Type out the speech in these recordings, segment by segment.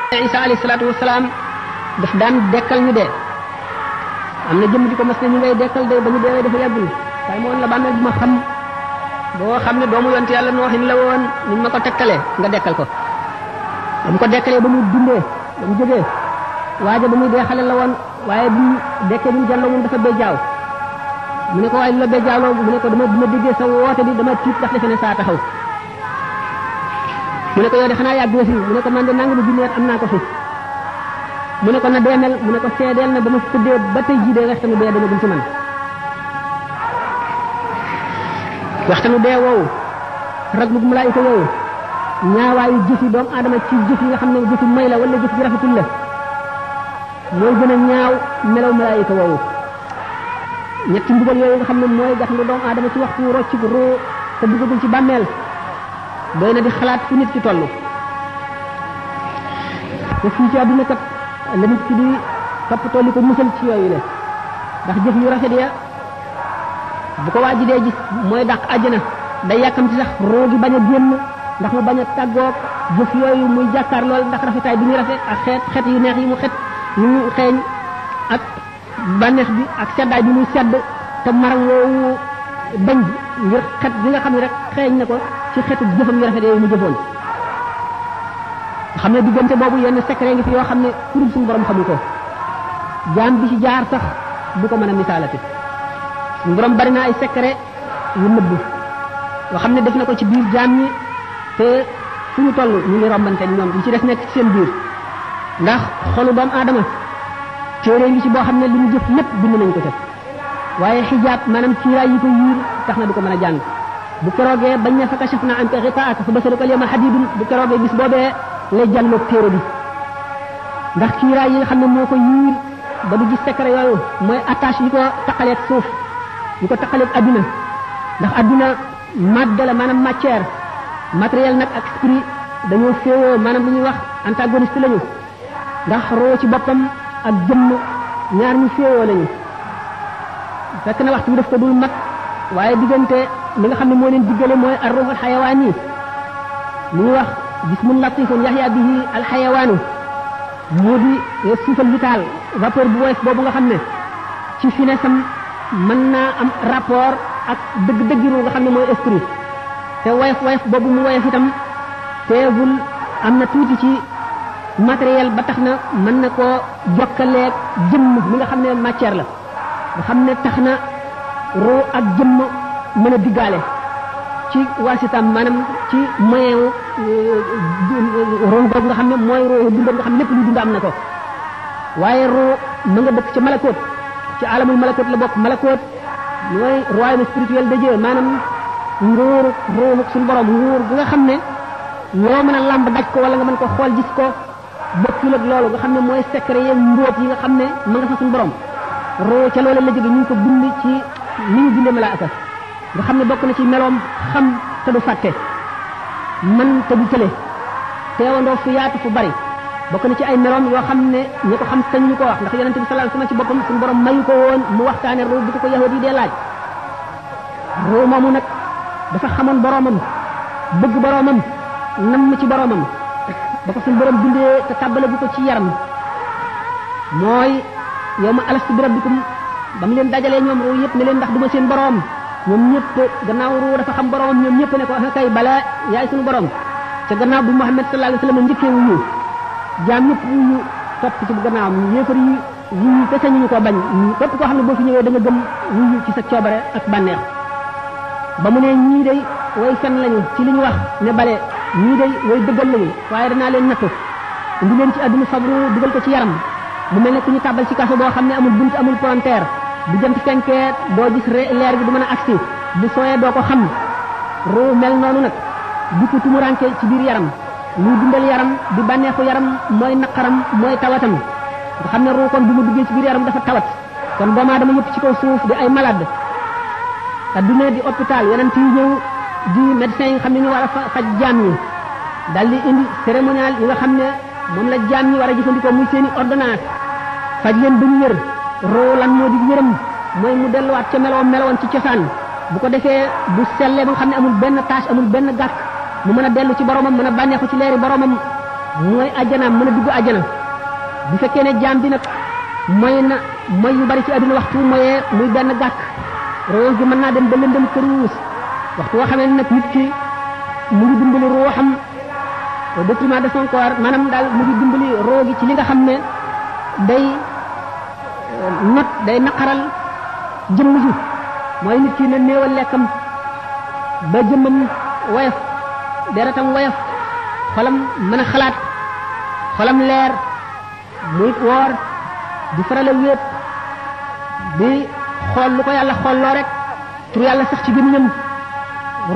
Isa alayhi salaatu wasalaam daf daan dekkal ñu dee am na jëm di ko mas ne ñu ngay dekkal de ba ñu deewee dafa yàggul waaye moo woon la bàmmeel bu ma xam boo xam ne doomu yonte yàlla nooxin la woon ni ma ko tekkalee nga dekkal ko ba mu ko dekkalee ba mu dundee ba mu jógee waaja ba muy dee xale la woon waaye bu dekkee bu mu jàlloo moom dafa béjjaaw mu ne ko waaye lu la béjjaawloo mu ne ko dama déggee sa woote bi dama tiit ndax defe ne saa taxaw mu ne ko yow de xanaa yàgg fi mu ne ko man de nangami junni at am naa ko fi mu ne ko na deemel mu ne ko seedeel na ba ma tëddee ba tey jii de waxtanu dee dama gën ci man waxtanu dee woowu raglu malaayika yooyu ñaawaayu jëfi doomu aadama ci jëf yi nga xam ne jëfi may la wala jëf ji rafetul la mooy gën a ñaaw melaw malaayika woowu ñetti mbugal yooyu nga xam ne mooy gax nga doomu aadama ci waxtu rocc roo te duggagul ci bàmmeel doy na di xalaat fu nit ci toll te fii ci àdduna kat la nit ki di toppatoo li ko musal ci yooyu la ndax jëf yu rafet ya bu ko waaji dee gis mooy dàq àjjana day yàkkamti sax roo gi bañ a génn ndax mu bañ a tàggoog jëf yooyu muy jàkkaar lool ndax rafetaay bi muy rafet ak xeet yu neex yi mu xet yu mu xeeñ ak bànneex bi ak seddaay bi muy sedd te maram woowu bañ ngir xet bi nga xam ne rek xeeñ na ko ci xetu jëfam yu rafet yooyu mu jëfoon xam ne diggante boobu yenn secret ngi fi yoo xam ne kurub suñu borom xamu ko jaam bi ci jaar sax bu ko mën a misaalati suñu borom bari na ay secret yu nëbb yoo xam ne def na ko ci biir jaam ñi te fu ñu toll ñu ngi rombante ñoom li ci des nekk ci seen biir ndax xolu doomu aadama téere ngi ci boo xam ne li mu jëf lépp bind nañ ko def waaye xijaab maanaam kiiraay yi ko yiir tax na du ko mën a jàng bu keroogee bañ ne fa kashafna anka ghitaa'aka fa basaruka al-yawma hadiidun bu keroogee bis boobee lay jàlloog téere bi ndax kiiraay yi nga xam ne moo ko yiir ba du gis secret yooyu mooy attache yi ko taqaleeg suuf yi ko taqaleeg adduna ndax adduna madde la maanaam matière matériel nag ak esprit dañoo féewoo maanaam lu ñuy wax antagoniste lañu ndax roo ci boppam ak jëmm ñaar ñu féewoo lañu fekk na waxtu bi daf ko dul mat waaye diggante li nga xam ne moo leen diggale mooy ar-ruhul xayawaan yi li ñuy wax jismun latifun yaxya bihi alxayawaanu moo di suufal vital vapeur bu woyof boobu nga xam ne ci finessam mën naa am rapport ak dëgg-dëgg ru nga xam ne mooy esprit te woyof boobu mu woyof itam teewul am na tuuti ci matériel ba tax na mën na koo jokkaleeg jëmm mi nga xam ne matière la nga xam ne tax na roo ak jëmm mën a diggaale ci waasitam maanaam ci moyen roo boobu nga xam ne mooy roo dundam nga xam ne lépp lu dund am na ko waaye roo ma nga dëkk ci malakoot ci alamul malakoot la bokk malakoot mooy royaume spirituel de Dieu maanaam nguuru roo suñu borom nguur gi nga xam ne loo mën a làmb daj ko wala nga mën ko xool gis ko bokkul ak loolu nga xam ne mooy secret yeeg mbóot yi nga xam ne ma nga fa suñu borom roo ca loolu la jóge ñu ngi ko bind ci ni ñu bindee malaaka nga xam ne bokk na ci meloom xam te du fàtte man te du tële teewandoo fu yaatu fu bari bokk na ci ay meloom yoo xam ne ñi ko xam sañ ñu ko wax ndax yonente bi sallallahu alayhi wasallam ci boppam suñu borom mayu ko woon mu waxtaane roo bu ko yahudi yi dee laaj roo moomu nag dafa xamoon boromam bëgg boromam nam ci boromam ba ko suñu borom bindee te tàbbale bu ko ci yaram mooy yow ma alastu bi rabbikum ba mu leen dajalee ñoom ruu yëpp ne leen ndax duma seen borom ñoom ñëpp gannaaw ruu dafa xam boromam ñoom ñëpp ne ko kay bala yaay suñu borom ca gannaaw bu Muhammad sallallahu alayhi wasallam njëkkee wuyu jaam ñëpp wuyu topp ci bu gannaawam yéefar yi wuyu te sañu ñu ko bañ képp koo xam ne boo fi ñëwee da nga gëm wuyu ci sa coobare ak bànneex ba mu ne ñii day way fen lañu ci li ñu wax ne bale ñii day way dëggal lañu waaye danaa leen nattu indi leen ci àdduna fabru dugal ko ci yaram mu mel ne ku ñu tàbbal ci kaso boo xam ne amul bunt amul palanteer bu jant fenkee doo gis leer gi du mën a agsi bu sooyee doo ko xam ruu mel noonu nag di ko tumuranke ci biir yaram luy dundal yaram di bànneexu yaram mooy naqaram mooy tawatam nga xam ne ruu kon bu mu duggee ci biir yaram dafa tawat kon doomu aadama yëpp ci kaw suuf di ay malade adduna di hôpital yeneen yi ñëw di médecin yi nga xam ne ñu war a faj jaam ñi dal di indi cérémonial yi nga xam ne moom la jaam ñi war a jëfandikoo muy seeni ordonnance faj leen ba ñu wér roo lan moo di wéram mooy mu delluwaat ca melowoon ci cosaan bu ko defee bu sellee ba nga xam ne amul benn tâche amul benn gàkk mu mën a dellu ci boromam mën a bànneexu ci leeri boromam mooy ajjanaam mën a dugg ajjana bu fekkee ne jaam bi nag mooy yu bari ci àdduna waxtu mooyee muy benn gàkk roo gi mën naa dem ba lëndëm këruus waxtu woo xamee nag nit ki mu ngi dimbali ruuxam au détriment de son corps maanaam daal mu ngi dimbali roo gi ci li nga xam ne day naqaral jëmm ji mooy nit ki ne néewal lekkam ba jëmmam woyof deretam woyof xolam mën a xalaat xolam leer muy woor di farala wéet di xool lu ko yàlla xoolloo rek tur yàlla sax ci gémmiñam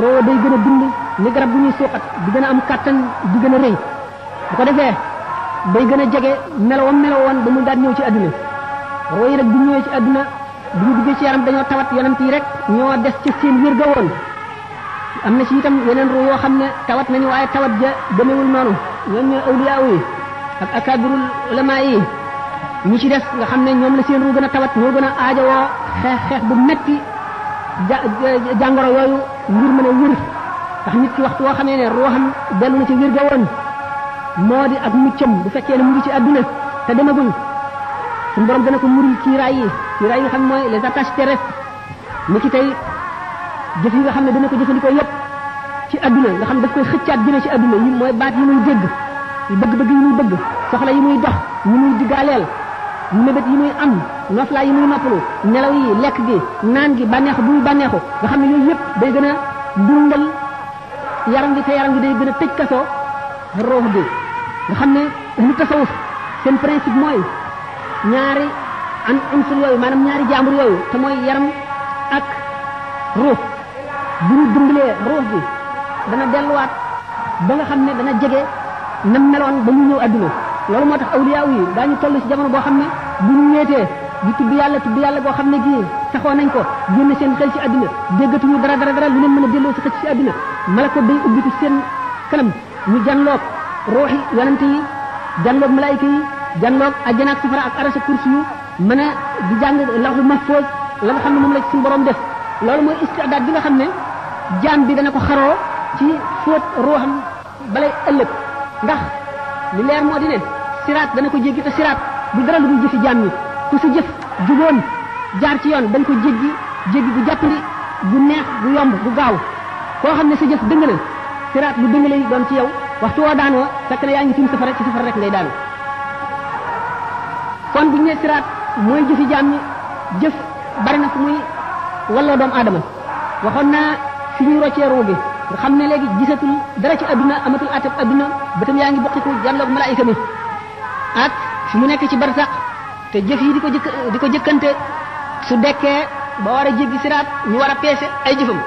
roo day gën a dund ni garab bu ñuy suuxat di gën a am kàttan di gën a rëy bu ko defee day gën a jege melowoon ba mu daan ñëw ci àdduna roo yi rek bu ñëwee ci àdduna bu ñu duggee ci yaram dañoo tawat yonent yi rek ñoo des ci seen wér ga woon am na ci itam yeneen roo yoo xam ne tawat nañu waaye tawat ja demewul noonu ñoom ñooy awliyaa yi ak akabirul ulama yi ñi ci des nga xam ne ñoom la seen ruu gën a tawat ñoo gën a aajowoo xeex bu metti jàngoro yooyu ngir mën a wér ndax nit ki waxtu woo xamee ne ruuxam dellu na ci wér ga woon moo di ak muccam bu fekkee ne mu ngi ci àdduna te demagul suñu borom dana ko muri kiiraay yi nga xam mooy les attaches terrestres ni ki tey jëf yi nga xam ne dana ko jëfandikoo yépp ci àdduna nga xam daf koy xëccaat jëme ci àdduna yi mooy baat yi muy dégg bëgg-bëgg yi muy bëgg soxla yi muy dox yi muy diggaaleel mébét yi muy am noflaay yi muy noppalu nelaw yi lekk gi naan gi bànneexu bu muy bànneexu nga xam ne yooyu yépp day gën a dundal yaram gi te yaram gi day gën a tëj kasoo roox gi nga xam ne lu tasawuf seen principe mooy ñaari unsur yooyu maanaam ñaari jaambur yooyu te mooy yaram ak ruux bu ñu dundalee ruux gi dana delluwaat ba nga xam ne dana jege nam meloon ba mu ñëw adduna loolu moo tax awliyaa yi daañu toll ci jamono boo xam ne bu ñu wéetee di tudd yàlla boo xam ne gii saxoo nañ ko génn seen xel ci adduna déggatuñu dara lu leen mën a delloo ci xëcc ci adduna malako day ubbiku seen kanam ñu janloog ruuxi yonante yi janloog malaayika yi janloog àjjana ak safara ak arasa kursi yu mën a di jàng lawhul mahfuz la nga xam ne moom la ci suñu borom def loolu mooy istidaad bi nga xam ne jaam bi dana ko xaroo ci fóot ruuxam balay ëllëg ndax li leer moo di ne siraat dana ko jéggi te siraat du dara lu dul jëfi jaam ñi ku si jëf juboon jaar ci yoon dañ ko jéggi bu jàppandi bu neex bu yomb bu gaaw koo xam ne sa jëf dëng na siraat lu dëng lay doon ci yow waxtu woo daanoo fekk na yaa ngi ci safara rek ngay daanu kon bu ñu nee siraat mooy jëfi jaam ñi jëf bari na fu muy walloo doomu aadama waxoon naa fi ñuy roccee ruu gi nga xam ne léegi gisatul dara ci adduna amatul atab adduna bëtam yaa ngi bokkiku jàlloog malaayika mi ak fi mu nekk ci barsax te jëf yi di ko jëkkante su dekkee ba war a jéggi siraat ñu war a peese ay jëfam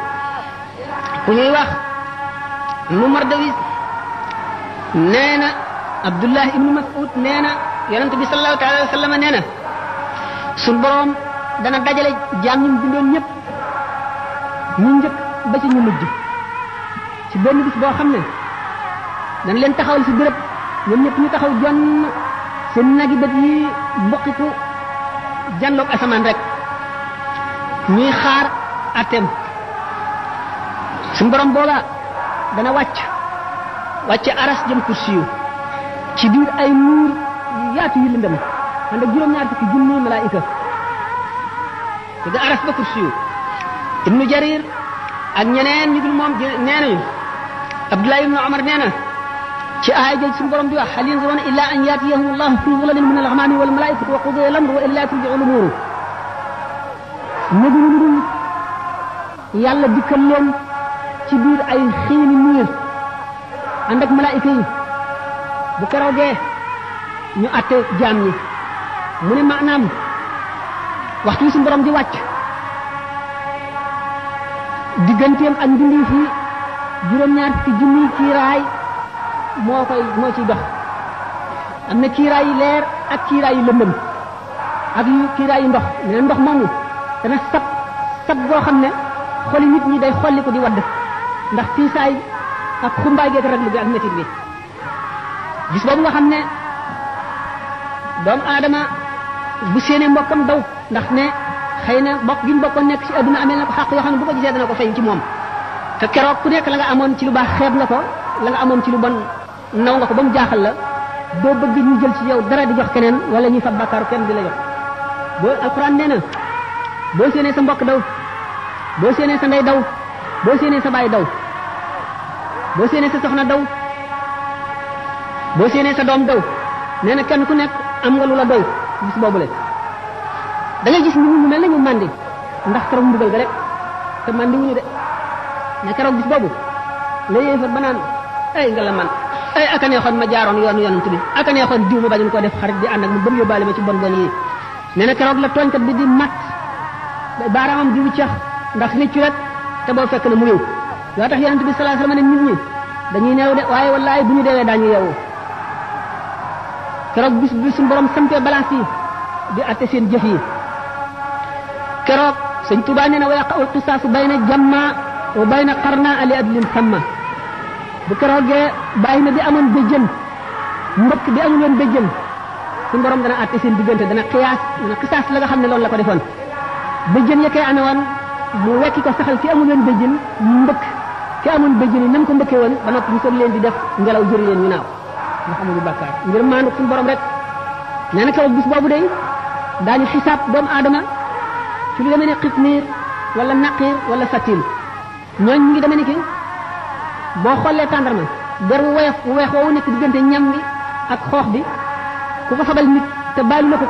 ku ñuy wax nu Mardawis nee na Abdullah ibnu Mas'ud nee na yonent bi sallallahu taala wa sallam nee na suñ boroom dana dajale jaam ñu bindoon ñëpp ñu njëkk ba ci ñu mujj ci benn bis boo xam ne dañ leen taxawal ci béréb ñoom ñëpp ñu taxaw jonn seen nagi bët yi mboqiku janloog asamaan rek ñuy xaar atem suñ borom booba dana wàcce aras jëm kursi yu ci biir ay nuur yu yaatu yu lëndëm ànd ak juróom-ñaar fukki junni malaayika te ga aras ba kursi yu ibnu jarir ak ñeneen ñu dul moom nee nañu Abdullah ibnu Umar nee na ci aaya jëj suñu borom di wax hal yanzuruna illa an yatiyahum allahu fi zulalin min al-ghamami wal malaikatu wa qudiya al-amru wa illa turja'ul umur ñëguñu lu dul yàlla dikkal leen ci biir ay xiini niir ànd ak malaayika yi bu keroogee ñu atte jaam ñi mu ne maanaam waxtu yi suñu borom di wàcc digganteem ak mbindi fi juróom-ñaar fukki junni kiiraay moo ciy dox am na kiiraay yu leer ak kiiraay yu lëndëm ak yu kiiraay yu ndox mais ndox moomu dana sab goo xam ne xoli nit ñi day xolli ko di wadd ndax tiisaay ak xumbaay geek raglu bi ak métit bi gis boobu nga xam ne doomu aadama bu séenee mbokkam daw ndax ne xëy na bokk gi ñu bokkoon nekk ci adduna amee na ko xàq yoo xam ne bu ko gisee dana ko feeñ ci moom te keroog ku nekk la nga amoon ci lu baax xeeb nga ko la nga amoon ci lu bon naw nga ko ba mu jaaxal la doo bëgg ñu jël ci yow dara di jox keneen wala ñuy fab bàkkaaru kenn di la jox boo alquran nee na boo séenee sa mbokk daw boo séenee sa ndey daw boo séenee sa baay daw boo séenee sa soxna daw boo séenee sa doom daw nee na kenn ku nekk am nga lu la doy bis boobule da ngay gis ñu mel na ñu màndi ndax keroog mbugal ga rek te màndi wuñu de ne keroog bis boobu la yéefar ba naan ay nga la man ay aka neexoon ma jaaroon yoon yonent bi aka neexoon diw ma bañu ko def xarit di ànd ak mu bëm yóbbaale ma ci bon bon yi nee na keroog la tooñkat bi di mat baaraamam di wuccax ndax réccu rek te boo fekk na mu réew loo tax yonent bi sallallahu alayhi wasallam ne nit ñi dañuy neew de waaye wallaay bu ñu deewee daañu yeewu keroog bis bi suñu borom sampee balance yi di atte seen jëf yi keroog sëñ Tuubaa nee na wa yaqa'ul qisaasu bayna jamma wa bayna qarna ali adlin samma bu keroogee bàyyi na bi amoon béjjën mbëkk bi amul woon béjjën suñu borom dana atte seen diggante dana xisaas la nga xam ne loolu la ko defoon béjjën ya koy amee woon mu wekki ko saxal ki amul woon béjjën mbëkk ki amoon béjjën yi nam ko mbëkkee woon ba noppi ñu soog leen di def ngelaw jëri leen ñu naaw ndax amuñu bàkkaar ngir maanu suñu borom rek nee na keroog bis boobu day daañu xisaab doomu aadama ci lu demee ne xitmiir wala naqiir wala fatil ñooñ ñu ngi demee ni ki boo xoolee tàndarma der wu weex woowu nekk diggante ñam bi ak xoox bi ku ko fabal nit te baalu la ko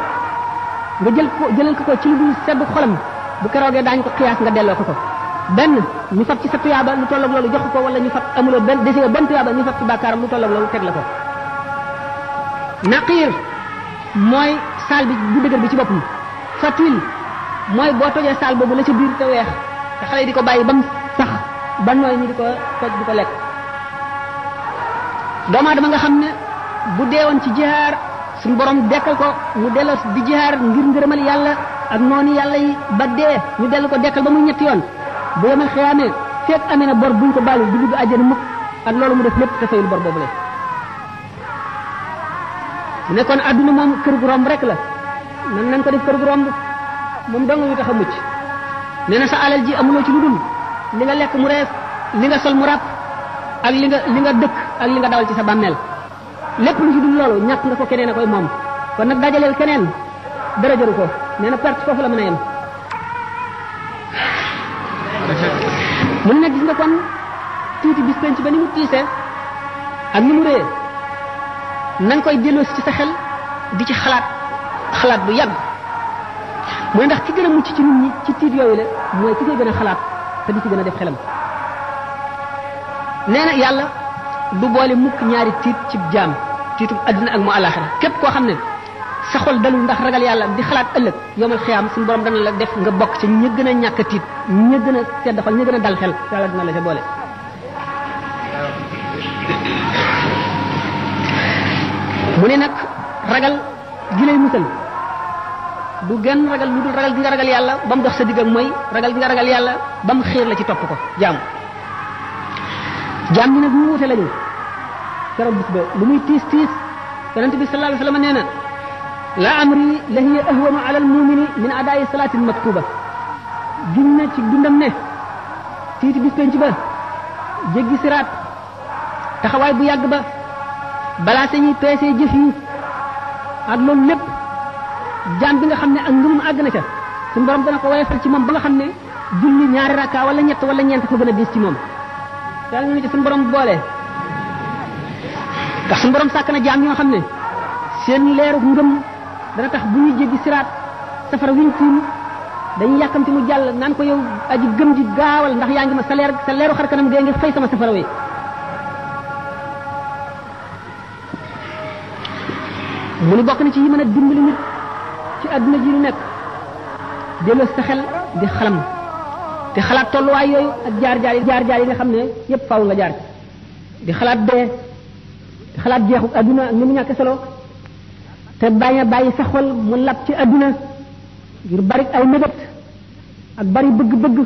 nga jëlal ko ci lu dul sedd xolam bu keroogee daañu ko xiyaas nga delloo ko benn ñu fab ci sa tuyaaba lu tolloog loolu jox ko wala ñu fab amuloo benn desee benn tuyaaba ñu fab ci bàkkaaram lu tolloog loolu teg la ko naqiir mooy saal bi bu dëgër bi ci boppam fatil mooy boo tojee saal boobu la ca biir te weex te xale yi di ko bàyyi ba mu sax ba nooy ñu di ko toj di ko lekk doomu aadama nga xam ne bu deewoon ci jihaar suñu borom dekkal ko mu delloo di jihaar ngir ngërëmal yàlla ak noonu yàlla yi ba dee ñu dellu ko dekkal ba muy ñetti yoon bu yemal xiyaamee fekk amee na bor buñ ko baalu du dugg àjjana mukk ak loolu mu def lépp te fayul bor boobu la mu nekkoon adduna moom kër gu romb rek la nan nañ ko def kër gu romb moom dong ñu tax a mucc nee na sa alal ji amuloo ci lu dul li nga lekk mu rees li nga sol mu ràpp ak li nga dëkk ak li nga dawal ci sa bàmmeel lépp lu ci dul loolu ñàkk nga ko keneen a koy moom kon nag dajaleel keneen dara jëru ko nee na perte foofu la mën a yem mun na gis nga kon tuuti bis penc ba ni mu tiisee ak ni mu réyee na nga koy delloosi ci sa xel di ci xalaat bu yàgg mu ne ndax ki gën a mucc ci nit ñi ci tiit yooyu la mooy ki koy gën a xalaat te di ci gën a def xelam nee na yàlla du boole mukk ñaari tiit ci jaam tiitu adduna ak mu alaxira képp koo xam ne sa xol dalul ndax ragal yàlla di xalaat ëllëg yomal xiyaam suñu borom dana la def nga bokk ci ña gën a ñàkk a tiit ña gën a sedd xol ña gën a dal xel yàlla dina la ca boole mu ne nag ragal gi lay musal du genn ragal lu dul ragal gi nga ragal yàlla ba mu dox sa digg ak mooy ragal gi nga ragal yàlla ba mu xiir la ci topp ko jaam ñi nag ñu wute lañu keroog bis ba lu muy tiis tiis yonent bi sallallahu alayhi wasallam nee na la amri la hiya ahwanu ala almumini min adaa'i salatin maktuba gin na ci dundam ne tiiti bis penc ba jéggi siraat taxawaay bu yàgg ba balaa sañuy peesee jëf yi ak loolu lépp jaam bi nga xam ne ak ngëmum àgg na ca suñu borom dana ko woyofal ci moom ba nga xam ne julli ñaari rakka wala ñett wala ñeent ko gën a diis ci moom yàlla ñu ci suñu borom boole ndax suñu borom sàkk na jaam ñoo xam ne seen leeru ngëm dana tax bu ñuy jéggi siraat safara wiñ tiim dañuy yàkkamti mu jàll naan ko yow aji gëm ji gaawal ndax yaa ngi ma sa leeru xar kanam gee ngi fay sama safara wi mu ni bokk na ci yi mën a dimbali nit ci adduna ji lu nekk delloo sa xel di xalam di xalaat tolluwaay yooyu ak jaar-jaar yi nga xam ne yépp faaw nga jaar di xalaat dee di xalaat jeexu adduna ak ni mu ñàkk solo te bàyyi sa xol mu lab ci adduna ngir bari ay mébét ak bari bëgg-bëgg